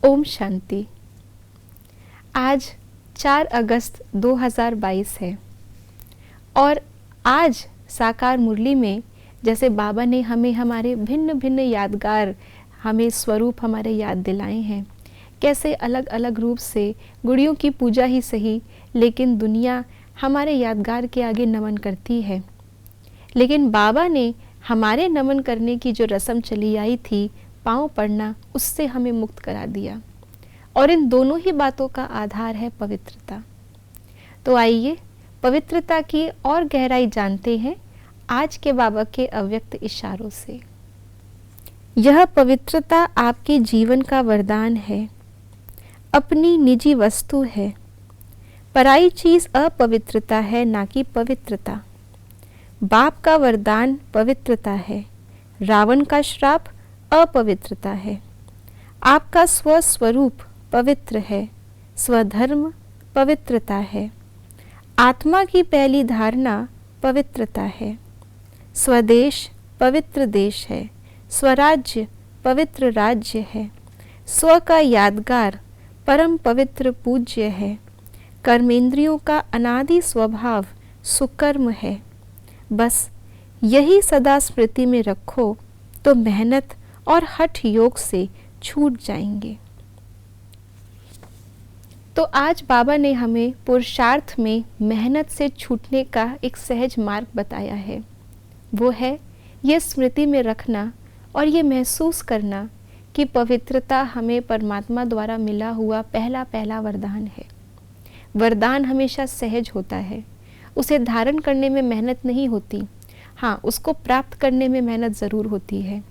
ओम शांति। आज 4 अगस्त 2022 है और आज साकार मुरली में जैसे बाबा ने हमें हमारे भिन्न भिन्न यादगार हमें स्वरूप हमारे याद दिलाए हैं, कैसे अलग अलग रूप से गुड़ियों की पूजा ही सही, लेकिन दुनिया हमारे यादगार के आगे नमन करती है। लेकिन बाबा ने हमारे नमन करने की जो रस्म चली आई थी, पाँव पड़ना, उससे हमें मुक्त करा दिया। और इन दोनों ही बातों का आधार है पवित्रता। तो आइए पवित्रता की और गहराई जानते हैं आज के बाबा के अव्यक्त इशारों से। यह पवित्रता आपके जीवन का वरदान है, अपनी निजी वस्तु है। पराई चीज अपवित्रता है, ना कि पवित्रता। बाप का वरदान पवित्रता है, रावण का श्राप अपवित्रता है। आपका स्वस्वरूप पवित्र है, स्वधर्म पवित्रता है। आत्मा की पहली धारणा पवित्रता है। स्वदेश पवित्र देश है, स्वराज्य पवित्र राज्य है। स्व का यादगार परम पवित्र पूज्य है। कर्मेंद्रियों का अनादि स्वभाव सुकर्म है। बस यही सदा स्मृति में रखो तो मेहनत और हठ योग से छूट जाएंगे। तो आज बाबा ने हमें पुरुषार्थ में मेहनत से छूटने का एक सहज मार्ग बताया है। वो है ये स्मृति में रखना और ये महसूस करना कि पवित्रता हमें परमात्मा द्वारा मिला हुआ पहला वरदान है। वरदान हमेशा सहज होता है, उसे धारण करने में मेहनत नहीं होती। हाँ, उसको प्राप्त करने में मेहनत ज़रूर होती है,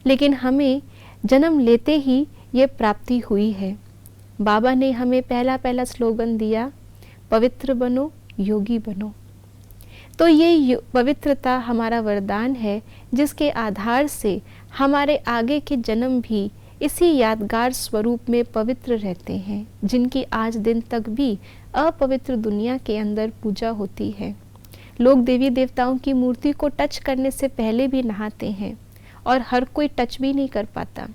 लेकिन हमें जन्म लेते ही ये प्राप्ति हुई है। बाबा ने हमें पहला स्लोगन दिया, पवित्र बनो, योगी बनो। तो ये पवित्रता हमारा वरदान है, जिसके आधार से हमारे आगे के जन्म भी इसी यादगार स्वरूप में पवित्र रहते हैं, जिनकी आज दिन तक भी अपवित्र दुनिया के अंदर पूजा होती है। लोग देवी देवताओं की मूर्ति को टच करने से पहले भी नहाते हैं और हर कोई टच भी नहीं कर पाता।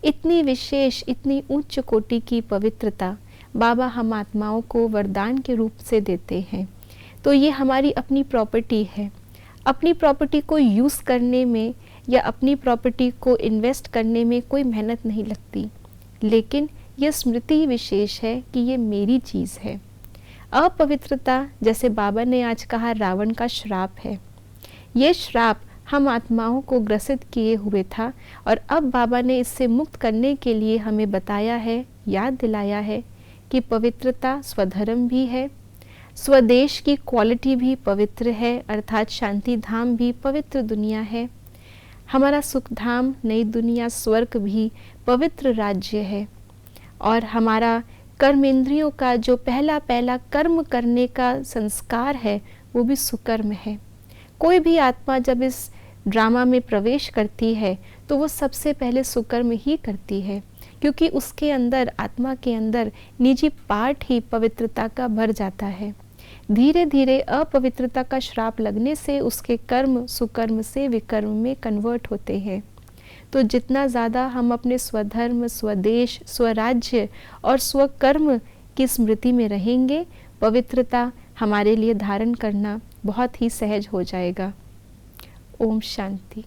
इतनी विशेष, इतनी उच्च कोटि की पवित्रता बाबा हम आत्माओं को वरदान के रूप से देते हैं। तो ये हमारी अपनी प्रॉपर्टी है। अपनी प्रॉपर्टी को यूज़ करने में या अपनी प्रॉपर्टी को इन्वेस्ट करने में कोई मेहनत नहीं लगती, लेकिन ये स्मृति विशेष है कि ये मेरी चीज़ है। अपवित्रता, जैसे बाबा ने आज कहा, रावण का श्राप है। ये श्राप हम आत्माओं को ग्रसित किए हुए था और अब बाबा ने इससे मुक्त करने के लिए हमें बताया है, याद दिलाया है कि पवित्रता स्वधर्म भी है, स्वदेश की क्वालिटी भी पवित्र है, अर्थात शांति धाम भी पवित्र दुनिया है। हमारा सुख धाम, नई दुनिया, स्वर्ग भी पवित्र राज्य है। और हमारा कर्मेंद्रियों का जो पहला कर्म करने का संस्कार है, वो भी सुकर्म है। कोई भी आत्मा जब इस ड्रामा में प्रवेश करती है तो वो सबसे पहले सुकर्म ही करती है, क्योंकि उसके अंदर, आत्मा के अंदर निजी पार्ट ही पवित्रता का भर जाता है। धीरे धीरे अपवित्रता का श्राप लगने से उसके कर्म सुकर्म से विकर्म में कन्वर्ट होते हैं। तो जितना ज़्यादा हम अपने स्वधर्म, स्वदेश, स्वराज्य और स्वकर्म की स्मृति में रहेंगे, पवित्रता हमारे लिए धारण करना बहुत ही सहज हो जाएगा। ओम शांति।